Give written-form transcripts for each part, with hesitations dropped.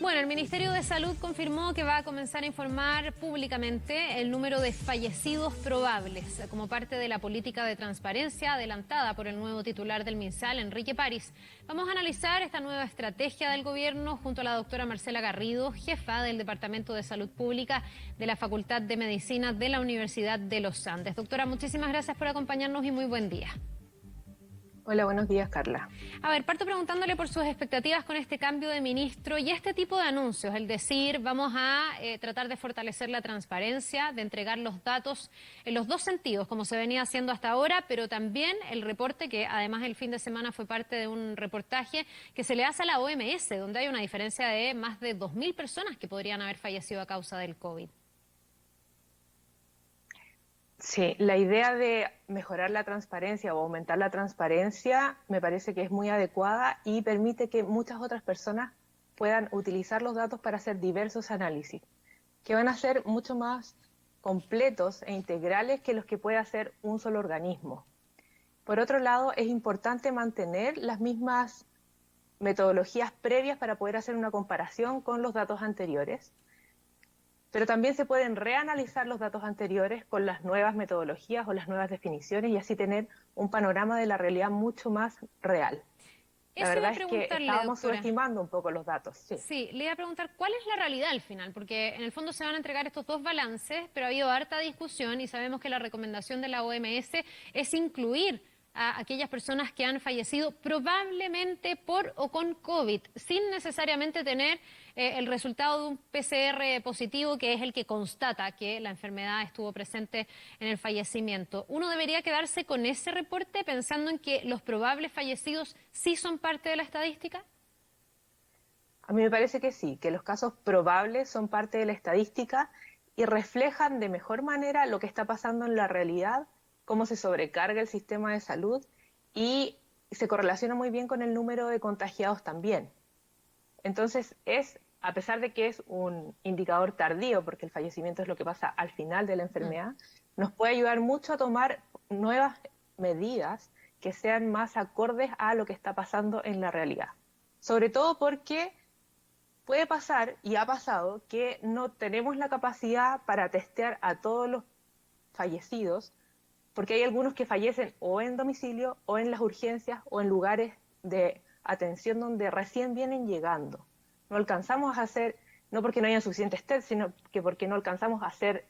Bueno, el Ministerio de Salud confirmó que va a comenzar a informar públicamente el número de fallecidos probables como parte de la política de transparencia adelantada por el nuevo titular del MinSal, Enrique París. Vamos a analizar esta nueva estrategia del gobierno junto a la doctora Marcela Garrido, jefa del Departamento de Salud Pública de la Facultad de Medicina de la Universidad de los Andes. Doctora, muchísimas gracias por acompañarnos y muy buen día. Hola, buenos días, Carla. A ver, parto preguntándole por sus expectativas con este cambio de ministro y este tipo de anuncios, el decir, vamos a tratar de fortalecer la transparencia, de entregar los datos en los dos sentidos, como se venía haciendo hasta ahora, pero también el reporte, que además el fin de semana fue parte de un reportaje que se le hace a la OMS, donde hay una diferencia de más de 2.000 personas que podrían haber fallecido a causa del COVID. Sí, la idea de mejorar la transparencia o aumentar la transparencia me parece que es muy adecuada y permite que muchas otras personas puedan utilizar los datos para hacer diversos análisis, que van a ser mucho más completos e integrales que los que puede hacer un solo organismo. Por otro lado, es importante mantener las mismas metodologías previas para poder hacer una comparación con los datos anteriores. Pero también se pueden reanalizar los datos anteriores con las nuevas metodologías o las nuevas definiciones y así tener un panorama de la realidad mucho más real. La verdad es que estábamos subestimando un poco los datos. Sí, le iba a preguntar cuál es la realidad al final, porque en el fondo se van a entregar estos dos balances, pero ha habido harta discusión y sabemos que la recomendación de la OMS es incluir a aquellas personas que han fallecido probablemente por o con COVID, sin necesariamente tener el resultado de un PCR positivo, que es el que constata que la enfermedad estuvo presente en el fallecimiento. ¿Uno debería quedarse con ese reporte pensando en que los probables fallecidos sí son parte de la estadística? A mí me parece que sí, que los casos probables son parte de la estadística y reflejan de mejor manera lo que está pasando en la realidad, cómo se sobrecarga el sistema de salud y se correlaciona muy bien con el número de contagiados también. Entonces, a pesar de que es un indicador tardío, porque el fallecimiento es lo que pasa al final de la enfermedad, nos puede ayudar mucho a tomar nuevas medidas que sean más acordes a lo que está pasando en la realidad. Sobre todo porque puede pasar, y ha pasado, que no tenemos la capacidad para testear a todos los fallecidos, porque hay algunos que fallecen o en domicilio, o en las urgencias, o en lugares de atención donde recién vienen llegando. No alcanzamos a hacer, no porque no hayan suficientes test, sino que porque no alcanzamos a ser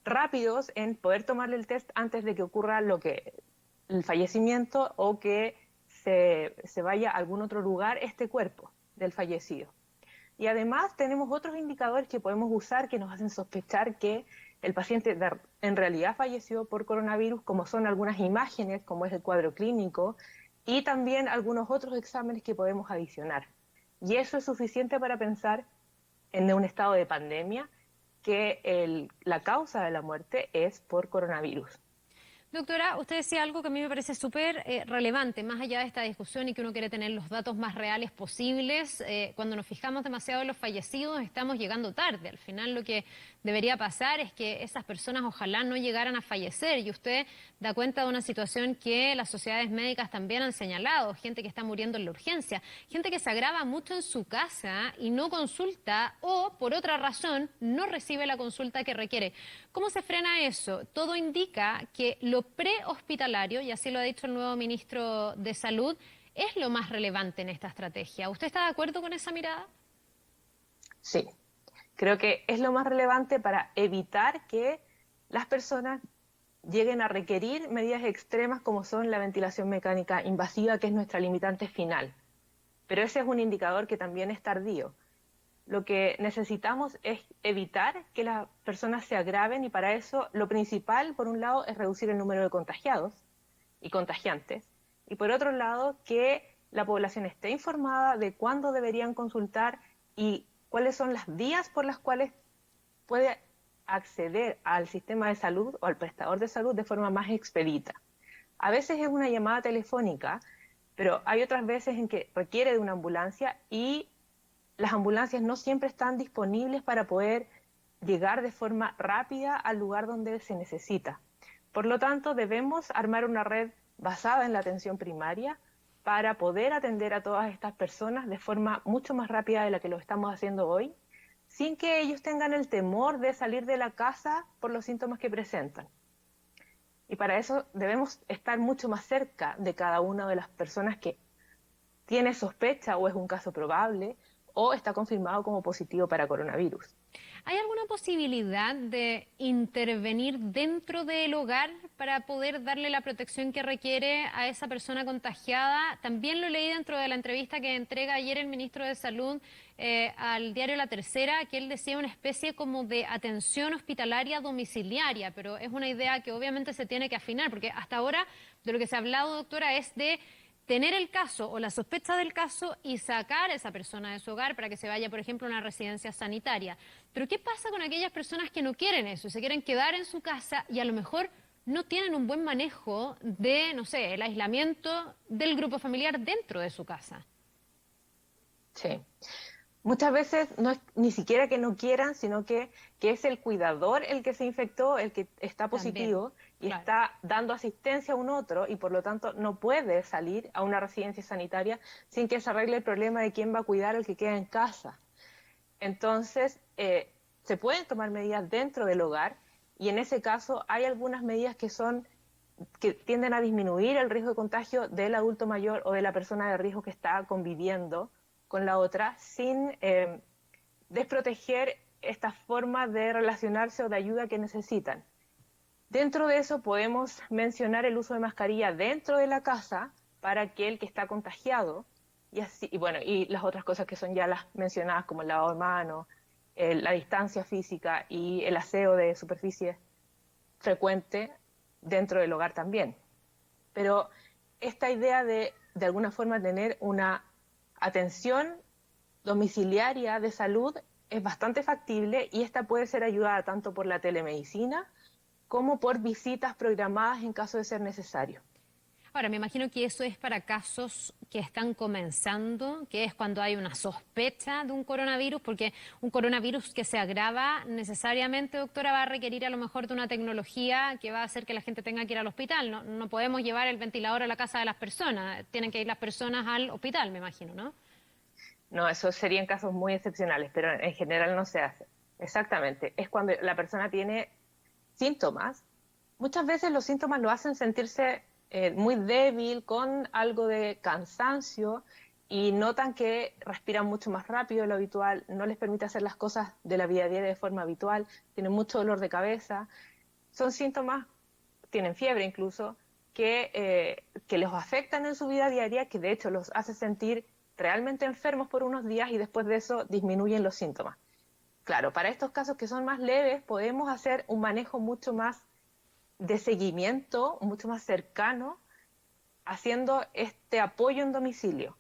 rápidos en poder tomarle el test antes de que ocurra el fallecimiento o que se vaya a algún otro lugar este cuerpo del fallecido. Y además tenemos otros indicadores que podemos usar que nos hacen sospechar que el paciente en realidad falleció por coronavirus, como son algunas imágenes, como es el cuadro clínico, y también algunos otros exámenes que podemos adicionar. Y eso es suficiente para pensar en un estado de pandemia que la causa de la muerte es por coronavirus. Doctora, usted decía algo que a mí me parece súper relevante, más allá de esta discusión y que uno quiere tener los datos más reales posibles. Cuando nos fijamos demasiado en los fallecidos, estamos llegando tarde. Al final lo que debería pasar es que esas personas ojalá no llegaran a fallecer. Y usted da cuenta de una situación que las sociedades médicas también han señalado. Gente que está muriendo en la urgencia, gente que se agrava mucho en su casa y no consulta o, por otra razón, no recibe la consulta que requiere. ¿Cómo se frena eso? Todo indica que lo prehospitalario, y así lo ha dicho el nuevo ministro de Salud, es lo más relevante en esta estrategia. ¿Usted está de acuerdo con esa mirada? Sí, creo que es lo más relevante para evitar que las personas lleguen a requerir medidas extremas como son la ventilación mecánica invasiva, que es nuestra limitante final. Pero ese es un indicador que también es tardío. Lo que necesitamos es evitar que las personas se agraven y para eso lo principal, por un lado, es reducir el número de contagiados y contagiantes y por otro lado, que la población esté informada de cuándo deberían consultar y cuáles son las vías por las cuales puede acceder al sistema de salud o al prestador de salud de forma más expedita. A veces es una llamada telefónica, pero hay otras veces en que requiere de una ambulancia y las ambulancias no siempre están disponibles para poder llegar de forma rápida al lugar donde se necesita. Por lo tanto, debemos armar una red basada en la atención primaria para poder atender a todas estas personas de forma mucho más rápida de la que lo estamos haciendo hoy, sin que ellos tengan el temor de salir de la casa por los síntomas que presentan. Y para eso debemos estar mucho más cerca de cada una de las personas que tiene sospecha o es un caso probable o está confirmado como positivo para coronavirus. ¿Hay alguna posibilidad de intervenir dentro del hogar para poder darle la protección que requiere a esa persona contagiada? También lo leí dentro de la entrevista que entrega ayer el ministro de Salud al diario La Tercera, que él decía una especie como de atención hospitalaria domiciliaria, pero es una idea que obviamente se tiene que afinar, porque hasta ahora de lo que se ha hablado, doctora, es de tener el caso o la sospecha del caso y sacar a esa persona de su hogar para que se vaya, por ejemplo, a una residencia sanitaria. Pero ¿qué pasa con aquellas personas que no quieren eso y se quieren quedar en su casa y a lo mejor no tienen un buen manejo de, no sé, el aislamiento del grupo familiar dentro de su casa? Sí. Muchas veces no es ni siquiera que no quieran, sino que es el cuidador el que se infectó, el que está positivo También, y claro. está dando asistencia a un otro y por lo tanto no puede salir a una residencia sanitaria sin que se arregle el problema de quién va a cuidar al que queda en casa. Entonces, se pueden tomar medidas dentro del hogar y en ese caso hay algunas medidas que tienden a disminuir el riesgo de contagio del adulto mayor o de la persona de riesgo que está conviviendo con la otra sin desproteger esta forma de relacionarse o de ayuda que necesitan. Dentro de eso podemos mencionar el uso de mascarilla dentro de la casa para aquel que está contagiado y así, y bueno, y las otras cosas que son ya las mencionadas como el lavado de manos, la distancia física y el aseo de superficie frecuente dentro del hogar también. Pero esta idea de alguna forma tener una atención domiciliaria de salud es bastante factible y esta puede ser ayudada tanto por la telemedicina como por visitas programadas en caso de ser necesario. Ahora, me imagino que eso es para casos que están comenzando, que es cuando hay una sospecha de un coronavirus, porque un coronavirus que se agrava necesariamente, doctora, va a requerir a lo mejor de una tecnología que va a hacer que la gente tenga que ir al hospital. No, no podemos llevar el ventilador a la casa de las personas, tienen que ir las personas al hospital, me imagino, ¿no? No, eso serían casos muy excepcionales, pero en general no se hace. Exactamente, es cuando la persona tiene síntomas. Muchas veces los síntomas lo hacen sentirse muy débil, con algo de cansancio y notan que respiran mucho más rápido de lo habitual, no les permite hacer las cosas de la vida diaria de forma habitual, tienen mucho dolor de cabeza. Son síntomas, tienen fiebre incluso, que los afectan en su vida diaria, que de hecho los hace sentir realmente enfermos por unos días y después de eso disminuyen los síntomas. Claro, para estos casos que son más leves podemos hacer un manejo mucho más de seguimiento, mucho más cercano, haciendo este apoyo en domicilio.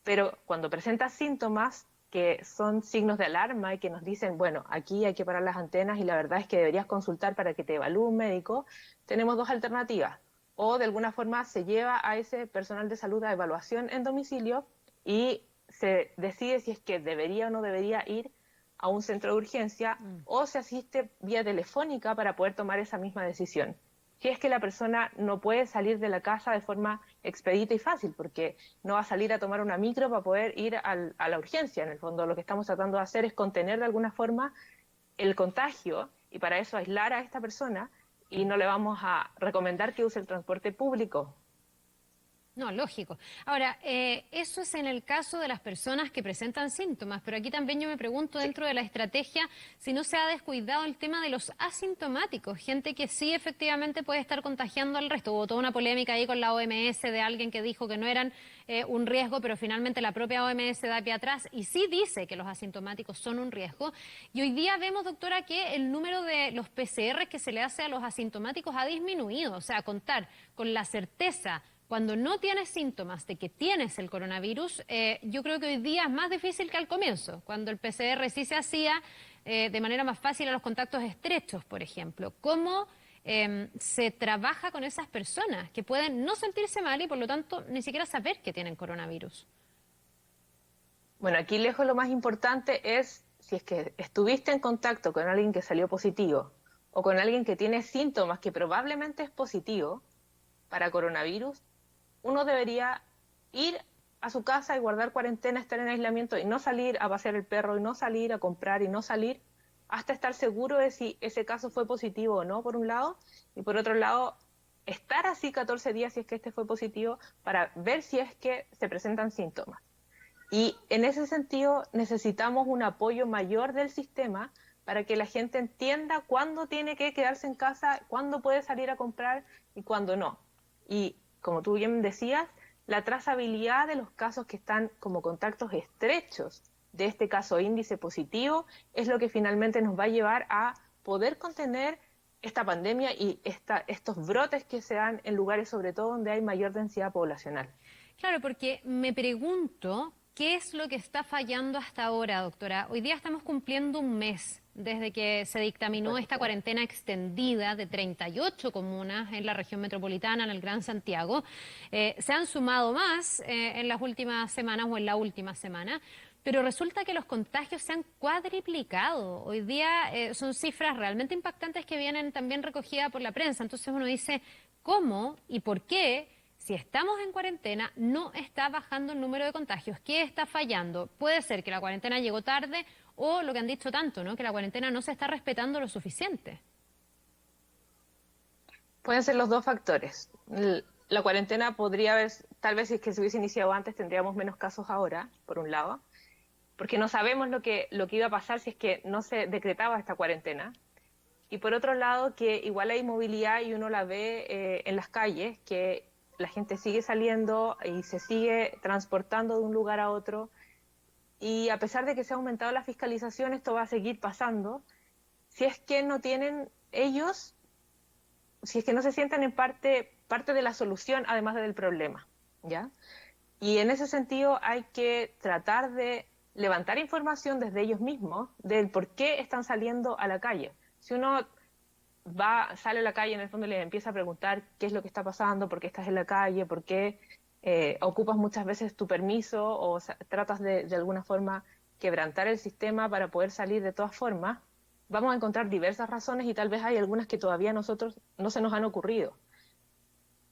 Pero cuando presenta síntomas que son signos de alarma y que nos dicen, bueno, aquí hay que parar las antenas y la verdad es que deberías consultar para que te evalúe un médico, tenemos dos alternativas. O de alguna forma se lleva a ese personal de salud a evaluación en domicilio y se decide si es que debería o no debería ir a un centro de urgencia o se asiste vía telefónica para poder tomar esa misma decisión. Si es que la persona no puede salir de la casa de forma expedita y fácil, porque no va a salir a tomar una micro para poder ir a la urgencia. En el fondo lo que estamos tratando de hacer es contener de alguna forma el contagio y para eso aislar a esta persona y no le vamos a recomendar que use el transporte público. No, lógico. Ahora, eso es en el caso de las personas que presentan síntomas, pero aquí también yo me pregunto dentro de la estrategia si no se ha descuidado el tema de los asintomáticos, gente que sí efectivamente puede estar contagiando al resto. Hubo toda una polémica ahí con la OMS de alguien que dijo que no eran un riesgo, pero finalmente la propia OMS da pie atrás y sí dice que los asintomáticos son un riesgo. Y hoy día vemos, doctora, que el número de los PCR que se le hace a los asintomáticos ha disminuido, o sea, contar con la certeza cuando no tienes síntomas de que tienes el coronavirus, yo creo que hoy día es más difícil que al comienzo, cuando el PCR sí se hacía de manera más fácil a los contactos estrechos, por ejemplo. ¿Cómo se trabaja con esas personas que pueden no sentirse mal y por lo tanto ni siquiera saber que tienen coronavirus? Bueno, aquí lejos lo más importante es si es que estuviste en contacto con alguien que salió positivo o con alguien que tiene síntomas que probablemente es positivo para coronavirus, uno debería ir a su casa y guardar cuarentena, estar en aislamiento y no salir a pasear el perro y no salir a comprar y no salir hasta estar seguro de si ese caso fue positivo o no, por un lado, y por otro lado, estar así 14 días si es que este fue positivo para ver si es que se presentan síntomas. Y en ese sentido necesitamos un apoyo mayor del sistema para que la gente entienda cuándo tiene que quedarse en casa, cuándo puede salir a comprar y cuándo no. Y como tú bien decías, la trazabilidad de los casos que están como contactos estrechos de este caso índice positivo es lo que finalmente nos va a llevar a poder contener esta pandemia y estos brotes que se dan en lugares sobre todo donde hay mayor densidad poblacional. Claro, porque me pregunto qué es lo que está fallando hasta ahora, doctora. Hoy día estamos cumpliendo un mes desde que se dictaminó esta cuarentena extendida de 38 comunas en la región metropolitana, en el Gran Santiago. Se han sumado más en las últimas semanas o en la última semana. Pero resulta que los contagios se han cuadriplicado. Hoy día son cifras realmente impactantes que vienen también recogidas por la prensa. Entonces uno dice, ¿cómo y por qué, si estamos en cuarentena, no está bajando el número de contagios? ¿Qué está fallando? Puede ser que la cuarentena llegó tarde o lo que han dicho tanto, ¿no? Que la cuarentena no se está respetando lo suficiente. Pueden ser los dos factores. La cuarentena podría haber, tal vez si es que se hubiese iniciado antes, tendríamos menos casos ahora, por un lado, porque no sabemos lo que iba a pasar si es que no se decretaba esta cuarentena. Y por otro lado, que igual hay movilidad y uno la ve en las calles, que la gente sigue saliendo y se sigue transportando de un lugar a otro. Y a pesar de que se ha aumentado la fiscalización, esto va a seguir pasando. Si es que no tienen ellos, si es que no se sienten en parte de la solución, además del problema, ¿ya? Y en ese sentido hay que tratar de levantar información desde ellos mismos del por qué están saliendo a la calle. Si uno sale a la calle, en el fondo le empieza a preguntar qué es lo que está pasando, por qué estás en la calle, por qué ocupas muchas veces tu permiso o tratas de alguna forma quebrantar el sistema para poder salir de todas formas, vamos a encontrar diversas razones y tal vez hay algunas que todavía a nosotros no se nos han ocurrido.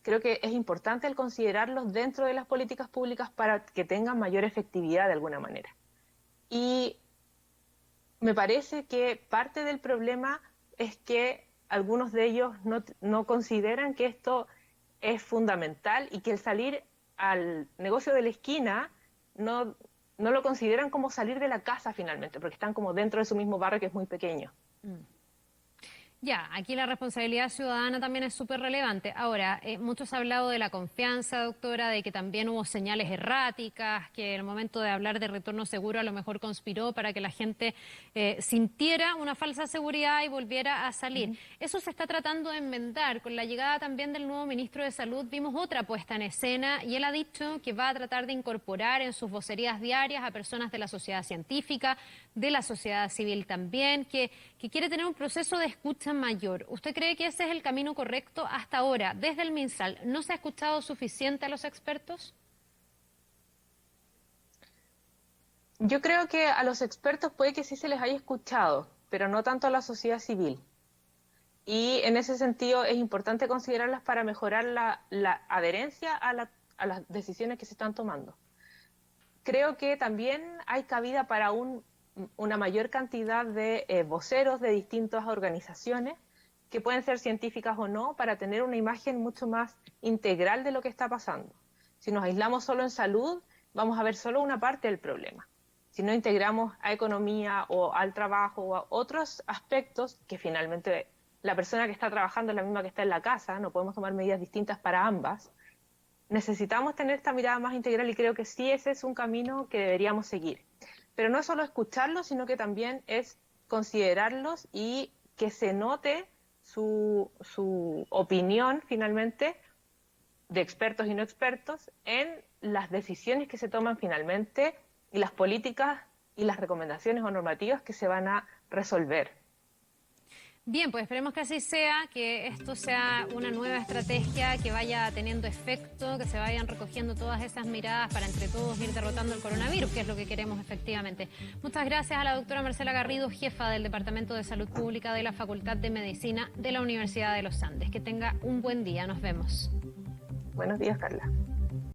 Creo que es importante el considerarlos dentro de las políticas públicas para que tengan mayor efectividad de alguna manera. Y me parece que parte del problema es que algunos de ellos no consideran que esto es fundamental y que el salir al negocio de la esquina no lo consideran como salir de la casa finalmente, porque están como dentro de su mismo barrio que es muy pequeño. Ya, aquí la responsabilidad ciudadana también es súper relevante. Ahora, muchos han hablado de la confianza, doctora, de que también hubo señales erráticas, que en el momento de hablar de retorno seguro a lo mejor conspiró para que la gente sintiera una falsa seguridad y volviera a salir. Eso se está tratando de enmendar. Con la llegada también del nuevo ministro de Salud vimos otra puesta en escena y él ha dicho que va a tratar de incorporar en sus vocerías diarias a personas de la sociedad científica, de la sociedad civil también, que quiere tener un proceso de escucha mayor. ¿Usted cree que ese es el camino correcto hasta ahora? Desde el MinSal, ¿no se ha escuchado suficiente a los expertos? Yo creo que a los expertos puede que sí se les haya escuchado, pero no tanto a la sociedad civil. Y en ese sentido es importante considerarlas para mejorar la adherencia a las decisiones que se están tomando. Creo que también hay cabida para una mayor cantidad de voceros de distintas organizaciones, que pueden ser científicas o no, para tener una imagen mucho más integral de lo que está pasando. Si nos aislamos solo en salud, vamos a ver solo una parte del problema. Si no integramos a economía o al trabajo o a otros aspectos, que finalmente la persona que está trabajando es la misma que está en la casa, no podemos tomar medidas distintas para ambas, necesitamos tener esta mirada más integral y creo que sí ese es un camino que deberíamos seguir. Pero no es solo escucharlos, sino que también es considerarlos y que se note su opinión finalmente de expertos y no expertos en las decisiones que se toman finalmente y las políticas y las recomendaciones o normativas que se van a resolver. Bien, pues esperemos que así sea, que esto sea una nueva estrategia que vaya teniendo efecto, que se vayan recogiendo todas esas miradas para entre todos ir derrotando el coronavirus, que es lo que queremos efectivamente. Muchas gracias a la doctora Marcela Garrido, jefa del Departamento de Salud Pública de la Facultad de Medicina de la Universidad de los Andes. Que tenga un buen día, nos vemos. Buenos días, Carla.